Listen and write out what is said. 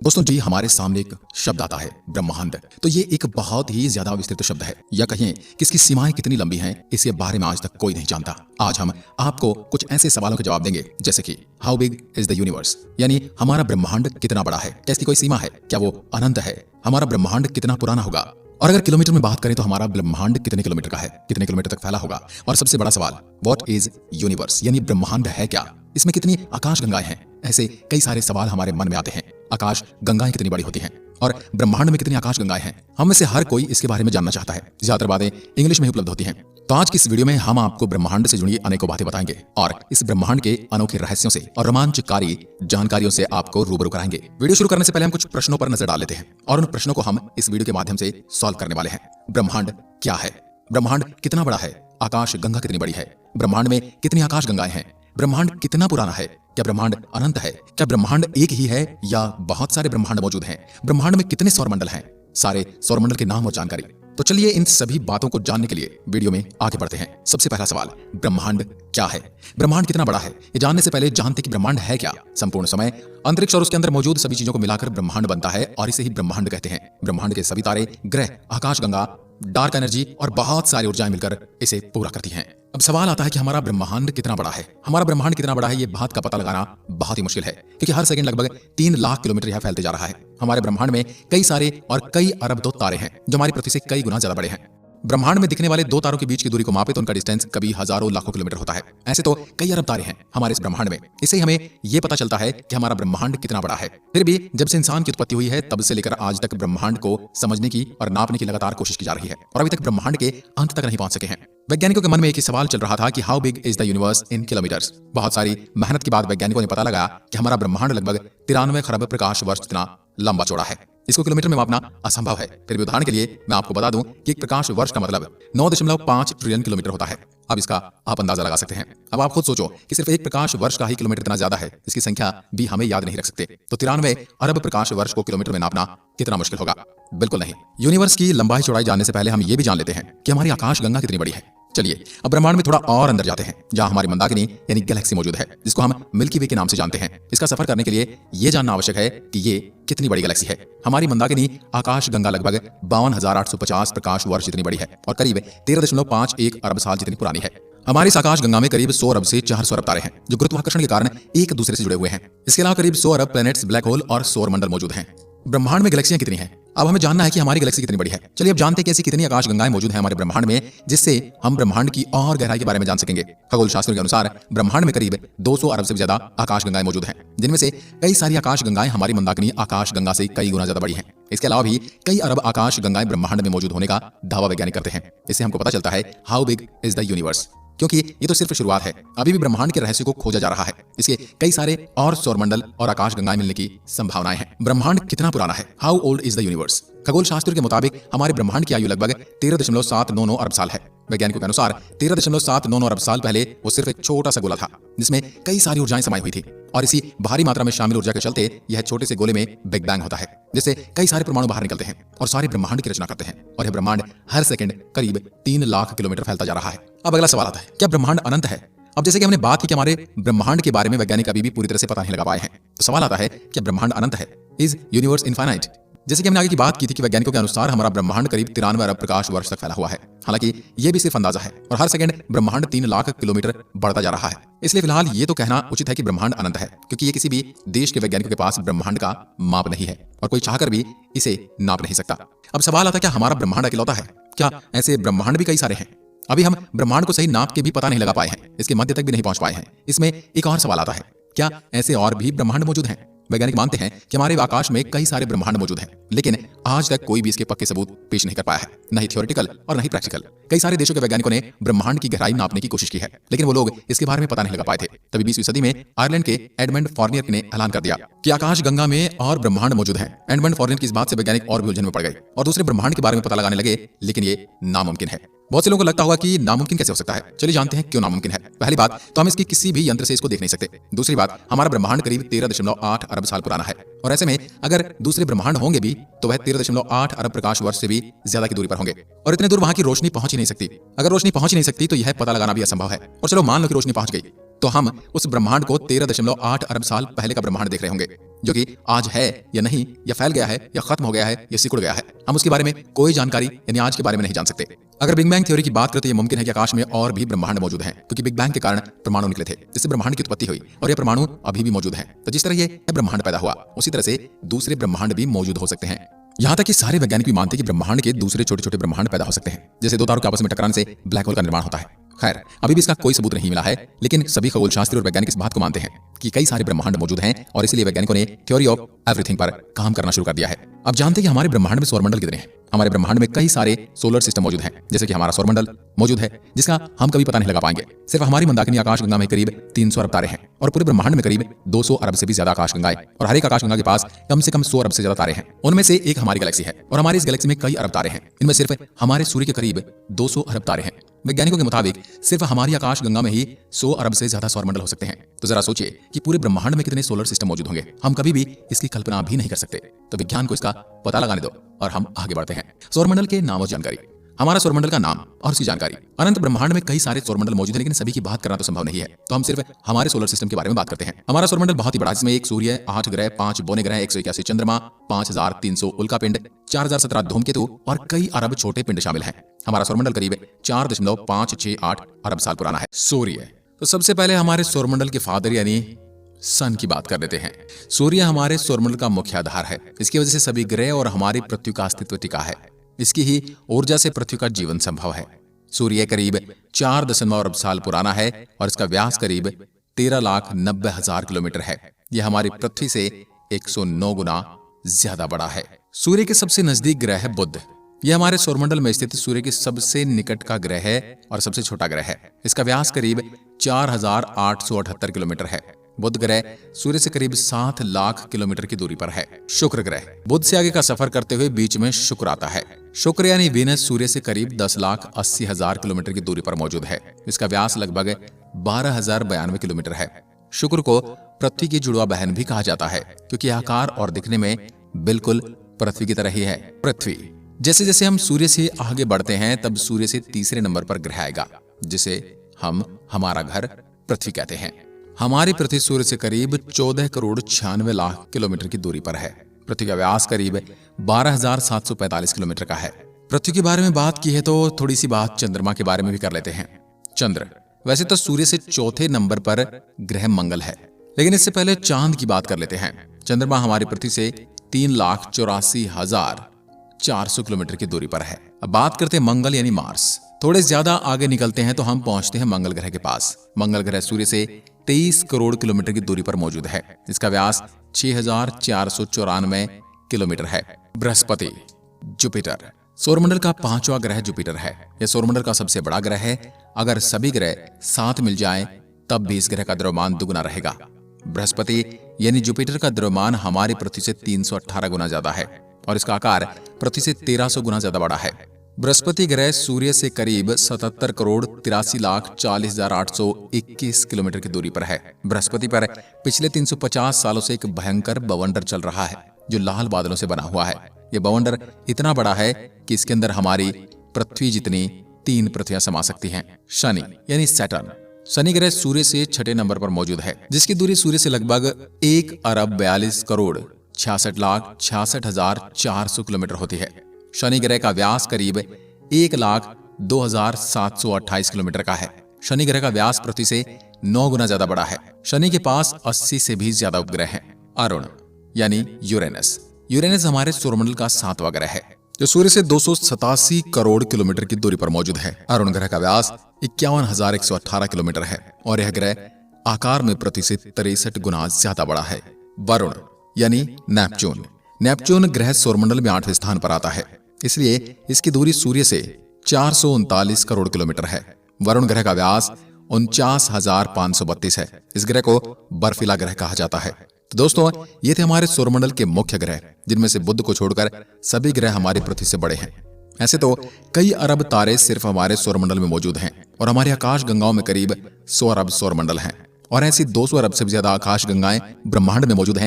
दोस्तों जी हमारे सामने एक शब्द आता है ब्रह्मांड। तो ये एक बहुत ही ज्यादा विस्तृत शब्द है, या कहें कि इसकी सीमाएं कितनी लंबी हैं इसके बारे में आज तक कोई नहीं जानता। आज हम आपको कुछ ऐसे सवालों के जवाब देंगे जैसे कि how big is the universe, यानी हमारा ब्रह्मांड कितना बड़ा है, क्या इसकी कोई सीमा है, क्या वो अनंत है, हमारा ब्रह्मांड कितना पुराना होगा, और अगर किलोमीटर में बात करें तो हमारा ब्रह्मांड कितने किलोमीटर का है, कितने किलोमीटर तक फैला होगा, और सबसे बड़ा सवाल व्हाट इज यूनिवर्स, यानी ब्रह्मांड है क्या, इसमें कितनी आकाश गंगाएं हैं। ऐसे कई सारे सवाल हमारे मन में आते हैं। आकाश गंगाएं कितनी बड़ी होती हैं और ब्रह्मांड में कितनी आकाश गंगाएं हैं, हम में से हर कोई इसके बारे में जानना चाहता है। ज्यादातर बातें इंग्लिश में ही उपलब्ध होती हैं। तो आज की इस वीडियो में हम आपको ब्रह्मांड से जुड़ी अनेकों बातें बताएंगे और इस ब्रह्मांड के अनोखे रहस्यों से और रोमांचकारी जानकारियों से आपको रूबरू कराएंगे। वीडियो शुरू करने से पहले हम कुछ प्रश्नों पर नजर डाल लेते हैं और उन प्रश्नों को हम इस वीडियो के माध्यम से सॉल्व करने वाले हैं। ब्रह्मांड क्या है, ब्रह्मांड कितना बड़ा है, आकाश गंगा कितनी बड़ी है, ब्रह्मांड में कितनी आकाश गंगाएं हैं, ब्रह्मांड कितना पुराना है, क्या ब्रह्मांड अनंत है, क्या ब्रह्मांड एक ही है या बहुत सारे ब्रह्मांड मौजूद हैं, ब्रह्मांड में कितने सौरमंडल हैं, सारे सौरमंडल के नाम और जानकारी। तो चलिए इन सभी बातों को जानने के लिए वीडियो में आगे बढ़ते हैं। सबसे पहला सवाल, ब्रह्मांड क्या है, ब्रह्मांड कितना बड़ा है, ये जानने से पहले जानते कि ब्रह्मांड है क्या। संपूर्ण समय, अंतरिक्ष और उसके अंदर मौजूद सभी चीजों को मिलाकर ब्रह्मांड बनता है और इसे ही ब्रह्मांड कहते हैं। ब्रह्मांड के सभी तारे, ग्रह, आकाशगंगा, डार्क एनर्जी और बहुत सारी ऊर्जाएं मिलकर इसे पूरा करती हैं। अब सवाल आता है कि हमारा ब्रह्मांड कितना बड़ा है। हमारा ब्रह्मांड कितना बड़ा है ये बात का पता लगाना बहुत ही मुश्किल है, क्योंकि हर सेकंड लगभग 3 लाख किलोमीटर यह फैलते जा रहा है। हमारे ब्रह्मांड में कई सारे और कई अरब दो तारे हैं जो हमारी पृथ्वी से कई गुना ज्यादा बड़े हैं। ब्रह्मांड में दिखने वाले दो तारों के बीच की दूरी को मापे तो उनका डिस्टेंस कभी हजारों लाखों किलोमीटर होता है। ऐसे तो कई अरब तारे हैं हमारे इस ब्रह्मांड में। इससे हमें यह पता चलता है कि हमारा ब्रह्मांड कितना बड़ा है। फिर भी जब से इंसान की उत्पत्ति हुई है तब से लेकर आज तक ब्रह्मांड को समझने की और नापने की लगातार कोशिश की जा रही है और अभी तक ब्रह्मांड के अंत तक नहीं पहुंच सके हैं। वैज्ञानिकों के मन में एक ही सवाल चल रहा था कि how big is the universe in kilometres. बहुत सारी मेहनत के बाद वैज्ञानिकों ने पता लगा कि हमारा ब्रह्मांड लगभग 93 खरब प्रकाश वर्ष जितना लंबा चौड़ा है। इसको किलोमीटर में मापना असंभव है। फिर भी उदाहरण के लिए मैं आपको बता दूं कि एक प्रकाश वर्ष का मतलब 9.5 ट्रिलियन किलोमीटर होता है। अब इसका आप अंदाजा लगा सकते हैं। अब आप खुद सोचो कि सिर्फ एक प्रकाश वर्ष का ही किलोमीटर इतना ज्यादा है, इसकी संख्या भी हमें याद नहीं रख सकते। तो 93 अरब प्रकाश वर्ष को किलोमीटर में नापना कितना मुश्किल होगा? बिल्कुल नहीं। यूनिवर्स की लंबाई चौड़ाई जानने से पहले हम ये भी जान लेते हैं कि हमारी आकाश गंगा कितनी बड़ी है। चलिए अब ब्रह्मांड में थोड़ा और अंदर जाते हैं, जहां हमारी मंदाकिनी यानी गैलेक्सी मौजूद है, जिसको हम मिल्की वे के नाम से जानते हैं। इसका सफर करने के लिए यह जानना आवश्यक है कि ये कितनी बड़ी गैलेक्सी है। हमारी मंदाकिनी आकाश गंगा लगभग 52,850 प्रकाश वर्ष जितनी बड़ी है और करीब 13.51 अरब साल जितनी पुरानी है। हमारी इस आकाश गंगा में करीब 100 अरब से 400 अरब तारे हैं जो गुरुत्वाकर्षण के कारण एक दूसरे से जुड़े हुए हैं। इसके अलावा करीब 100 अरब प्लैनेट्स, ब्लैक होल और सौरमंडल मौजूद हैं। ब्रह्मांड में गैलेक्सियां कितनी हैं? अब हमें जानना है कि हमारी गैलेक्सी कितनी बड़ी है। चलिए अब जानते हैं कि ऐसी कितनी आकाश गंगाएं मौजूद हैं हमारे ब्रह्मांड में, जिससे हम ब्रह्मांड की और गहराई के बारे में जान सकेंगे। खगोल शास्त्रों के अनुसार ब्रह्मांड में करीब 200 अरब से भी ज्यादा आकाश गंगाएं मौजूद हैं, जिनमें से कई सारी आकाश गंगाएं हमारी मंदाकिनी आकाश गंगा से कई गुना ज्यादा बड़ी हैं। इसके अलावा भी कई अरब आकाश गंगाएं ब्रह्मांड में मौजूद होने का दावा वैज्ञानिक करते हैं। इससे हमको पता चलता है how big is the universe, क्योंकि ये तो सिर्फ शुरुआत है। अभी भी ब्रह्मांड के रहस्य को खोजा जा रहा है। इसके कई सारे और सौरमंडल और आकाश गंगाएं मिलने की संभावनाएं हैं। ब्रह्मांड कितना पुराना है, how old is the universe. खगोल शास्त्र के मुताबिक हमारे ब्रह्मांड की आयु लगभग 13.799 अरब साल है। वैज्ञानिकों के अनुसार 13.799 अरब साल पहले वो सिर्फ एक छोटा सा गोला था जिसमें कई सारी ऊर्जाएं समाई हुई थी और इसी भारी मात्रा में शामिल ऊर्जा के चलते यह छोटे से गोले में बिग बैंग होता है, जिससे कई सारे परमाणु बाहर निकलते हैं और सारे ब्रह्मांड की रचना करते हैं। और यह ब्रह्मांड हर सेकंड करीब 3 लाख किलोमीटर फैलता जा रहा है। अब अगला सवाल आता है, क्या ब्रह्मांड अनंत है? अब जैसे कि हमने बात की कि हमारे ब्रह्मांड के बारे में वैज्ञानिक अभी भी पूरी तरह से पता नहीं लगा पाए हैं, तो सवाल आता है क्या ब्रह्मांड अनंत है? Is universe infinite? जैसे कि हमने आगे की बात की थी कि वैज्ञानिकों के अनुसार हमारा ब्रह्मांड करीब 93 अरब प्रकाश वर्ष तक फैला हुआ है। हालांकि यह भी सिर्फ अंदाजा है और हर सेकंड ब्रह्मांड 3 लाख किलोमीटर बढ़ता जा रहा है। इसलिए फिलहाल ये तो कहना उचित है कि ब्रह्मांड अनंत है, क्योंकि ये किसी भी देश के वैज्ञानिकों के पास ब्रह्मांड का माप नहीं है और कोई चाहकर भी इसे नाप नहीं सकता। अब सवाल आता है क्या हमारा ब्रह्मांड अकेलौता है? क्या ऐसे ब्रह्मांड भी कई सारे हैं? अभी हम ब्रह्मांड को सही नाप के भी पता नहीं लगा पाए हैं, इसके मध्य तक भी नहीं पहुंच पाए हैं। इसमें एक और सवाल आता है, क्या ऐसे और भी ब्रह्मांड मौजूद हैं? वैज्ञानिक मानते हैं कि हमारे आकाश में कई सारे ब्रह्मांड मौजूद हैं, लेकिन आज तक कोई भी इसके पक्के सबूत पेश नहीं कर पाया है, न ही थ्योरेटिकल और न ही प्रैक्टिकल। कई सारे देशों के वैज्ञानिकों ने ब्रह्मांड की गहराई नापने की कोशिश की है, लेकिन वो लोग इसके बारे में पता नहीं लगा पाए थे। तभी 20वीं सदी में आयरलैंड के एडमंड फॉर्नियर ने ऐलान कर दिया कि आकाश गंगा में और ब्रह्मांड मौजूद है। एडमंड फॉर्नियर की इस बात से वैज्ञानिक और भी उलझन में पड़ गए और दूसरे ब्रह्मांड के बारे में पता लगाने लगे, लेकिन ये नामुमकिन है। बहुत से लोगों को लगता होगा कि नामुमकिन कैसे हो सकता है। चलिए जानते हैं क्यों नामुमकिन है। पहली बात तो हम इसकी किसी भी यंत्र से इसको देख नहीं सकते। दूसरी बात, हमारा ब्रह्मांड करीब 13.8 अरब साल पुराना है। और ऐसे में अगर दूसरे ब्रह्मांड होंगे भी तो वह 13.8 अरब प्रकाश वर्ष से भी ज्यादा की दूरी पर होंगे और इतने दूर वहां की रोशनी पहुंच ही नहीं सकती। अगर रोशनी पहुंच ही नहीं सकती तो यह पता लगाना भी असंभव है। और चलो मान लो कि रोशनी पहुंच गई तो हम उस ब्रह्मांड को 13.8 अरब साल पहले का ब्रह्मांड देख रहे होंगे, जो कि आज है या नहीं, या फैल गया है या खत्म हो गया है या सिकुड़ गया है। हम उसके बारे में कोई जानकारी यानी आज के बारे में नहीं जान सकते। अगर बिग बैंग थ्योरी की बात करें तो यह मुमकिन है कि आकाश में और भी ब्रह्मांड मौजूद हैं, क्योंकि बिग बैंग के कारण परमाणु निकले थे जिससे ब्रह्मांड की उत्पत्ति हुई और ये परमाणु अभी भी मौजूद हैं। तो जिस तरह ये ब्रह्मांड पैदा हुआ उसी तरह से दूसरे ब्रह्मांड भी मौजूद हो सकते हैं। यहाँ तक कि सारे वैज्ञानिक भी मानते हैं कि ब्रह्मांड के दूसरे छोटे छोटे ब्रह्मांड पैदा हो सकते हैं, जैसे दो तारों के आपस में टकराने से ब्लैक होल का निर्माण होता है। खैर अभी भी इसका कोई सबूत नहीं मिला है, लेकिन सभी खगोलशास्त्री और वैज्ञानिक इस बात को मानते हैं कि कई सारे ब्रह्मांड मौजूद हैं और इसलिए वैज्ञानिकों ने थ्योरी ऑफ एवरीथिंग पर काम करना शुरू कर दिया है। अब जानते हैं कि हमारे ब्रह्मांड में सौरमंडल कितने हैं। हमारे ब्रह्मांड में कई सारे सोलर सिस्टम मौजूद हैं, जैसे कि हमारा सौरमंडल मौजूद है जिसका हम कभी पता नहीं लगा पाएंगे। सिर्फ हमारी मंदाकिनी आकाशगंगा में करीब 300 अरब तारे हैं और पूरे ब्रह्मांड में करीब 200 अरब से भी ज्यादा आकाशगंगाएं, और हर एक आकाशगंगा के पास कम से कम 100 अरब से ज्यादा तारे हैं। उनमें से एक हमारी गैलेक्सी है और हमारी इस गैलेक्सी में कई अरब तारे हैं। इनमें सिर्फ हमारे सूर्य के करीब 200 अरब तारे हैं। वैज्ञानिकों के मुताबिक सिर्फ हमारी आकाशगंगा में ही 100 अरब से ज्यादा सौरमंडल हो सकते हैं। तो जरा सोचिए कि पूरे ब्रह्मांड में कितने सोलर सिस्टम मौजूद होंगे। हम कभी भी इसकी कल्पना भी नहीं कर सकते। तो विज्ञान को इसका पता लगाने दो और हम आगे बढ़ते हैं। सौरमंडल के नाम और जानकारी। हमारा सौरमंडल का नाम और उसकी जानकारी। अनंत ब्रह्मांड में कई सारे सौरमंडल मौजूद हैं, लेकिन सभी की बात करना तो संभव नहीं है, तो हम सिर्फ हमारे सोलर सिस्टम के बारे में बात करते हैं। हमारा सौरमंडल बहुत ही बड़ा, जिसमें 1 सूर्य, 8 ग्रह, 5 बौने ग्रह, 181 चंद्रमा, 5300 उल्कापिंड, 4017 धूमकेतु और कई अरब छोटे पिंड शामिल हैं। हमारा सौरमंडल करीब 4.568 अरब साल पुराना है। सूर्य। तो सबसे पहले हमारे सौरमंडल के फादर यानी सन की बात कर लेते हैं। सूर्य हमारे सौरमंडल का मुख्य आधार है। इसकी वजह से सभी ग्रह और हमारी पृथ्वी का अस्तित्व टिका है। इसकी ही ऊर्जा से पृथ्वी का जीवन संभव है। सूर्य करीब 4.9 अरब साल पुराना है और इसका व्यास करीब 13,90,000 किलोमीटर है। यह हमारी पृथ्वी से 109 गुना ज्यादा बड़ा है। सूर्य के सबसे नजदीक ग्रह है बुध। यह हमारे सौरमंडल में स्थित सूर्य के सबसे निकट का ग्रह है और सबसे छोटा ग्रह है। इसका व्यास करीब 4,878 किलोमीटर है। बुध ग्रह सूर्य से करीब 7 लाख किलोमीटर की दूरी पर है। शुक्र ग्रह। बुध से आगे का सफर करते हुए बीच में शुक्र आता है। शुक्र यानी वीनस सूर्य से करीब 10,80,000 किलोमीटर की दूरी पर मौजूद है। इसका व्यास लगभग 12,092 किलोमीटर है। शुक्र को पृथ्वी की जुड़वा बहन भी कहा जाता है, क्योंकि आकार और दिखने में बिल्कुल पृथ्वी की तरह ही है। पृथ्वी। जैसे जैसे हम सूर्य से आगे बढ़ते हैं तब सूर्य से तीसरे नंबर पर ग्रह आएगा, जिसे हम हमारा घर पृथ्वी कहते हैं। हमारी पृथ्वी सूर्य से करीब 14 करोड़ 96 लाख किलोमीटर की दूरी पर है। पृथ्वी का व्यास करीब 12,745 किलोमीटर का है। पृथ्वी के बारे में बात की है तो थोड़ी सी बात चंद्रमा के बारे में भी कर लेते हैं। चंद्र। वैसे तो सूर्य से चौथे नंबर पर ग्रह मंगल है, लेकिन इससे पहले चांद की बात कर लेते हैं। चंद्रमा हमारी पृथ्वी से 3,84,400 किलोमीटर की दूरी पर है। अब बात करते हैं मंगल यानी मार्स। थोड़े ज्यादा आगे निकलते हैं तो हम पहुंचते हैं मंगल ग्रह के पास। मंगल ग्रह सूर्य से 23 करोड़ किलोमीटर की दूरी पर मौजूद है। इसका व्यास 6,494 किलोमीटर है। बृहस्पति। जुपिटर। सौरमंडल का 5वां ग्रह जुपिटर है। यह सौरमंडल का सबसे बड़ा ग्रह है। अगर सभी ग्रह साथ मिल जाएं तब भी इस ग्रह का द्रव्यमान दुगुना रहेगा। बृहस्पति यानी जुपिटर का द्रव्यमान हमारी पृथ्वी से 318 गुना ज्यादा है और इसका आकार पृथ्वी से 1300 गुना ज्यादा बड़ा है। बृहस्पति ग्रह सूर्य से करीब 77 करोड़ 83,40,821 किलोमीटर की दूरी पर है। बृहस्पति पर पिछले 350 सालों से एक भयंकर बवंडर चल रहा है जो लाल बादलों से बना हुआ है। यह बवंडर इतना बड़ा है कि इसके अंदर हमारी पृथ्वी जितनी 3 पृथ्वियां समा सकती हैं। शनि यानी सैटर्न। शनि ग्रह सूर्य से 6ठे नंबर पर मौजूद है, जिसकी दूरी सूर्य से लगभग 1 अरब 42 करोड़ 66,66,400 किलोमीटर होती है। शनि ग्रह का व्यास करीब 1,02,728 किलोमीटर का है। शनि ग्रह का व्यास पृथ्वी से 9 गुना ज्यादा बड़ा है। शनि के पास 80 से भी ज्यादा उपग्रह हैं। अरुण यानी यूरेनस। यूरेनस हमारे सौरमंडल का 7वां ग्रह है जो सूर्य से 287 करोड़ किलोमीटर की दूरी पर मौजूद है। अरुण ग्रह का व्यास 51,118 किलोमीटर है और यह ग्रह आकार में पृथ्वी से 63 गुना ज्यादा बड़ा है। वरुण यानी नेपच्यून। नेपच्यून ग्रह सौरमंडल में 8वें स्थान पर आता है, इसलिए इसकी दूरी सूर्य से 439 करोड़ किलोमीटर है। वरुण ग्रह का व्यास 49,532 है। इस ग्रह को बर्फीला ग्रह कहा जाता है। तो दोस्तों, ये थे हमारे सौरमंडल के मुख्य ग्रह, जिनमें से बुध को छोड़कर सभी ग्रह हमारी पृथ्वी से बड़े हैं। ऐसे तो कई अरब तारे सिर्फ हमारे सौरमंडल में मौजूद हैं और हमारी आकाश गंगाओं में करीब 100 अरब सौरमंडल हैं और ऐसी 200 अरब से भी ज्यादा आकाश गंगाएं ब्रह्मांड में मौजूद हैं।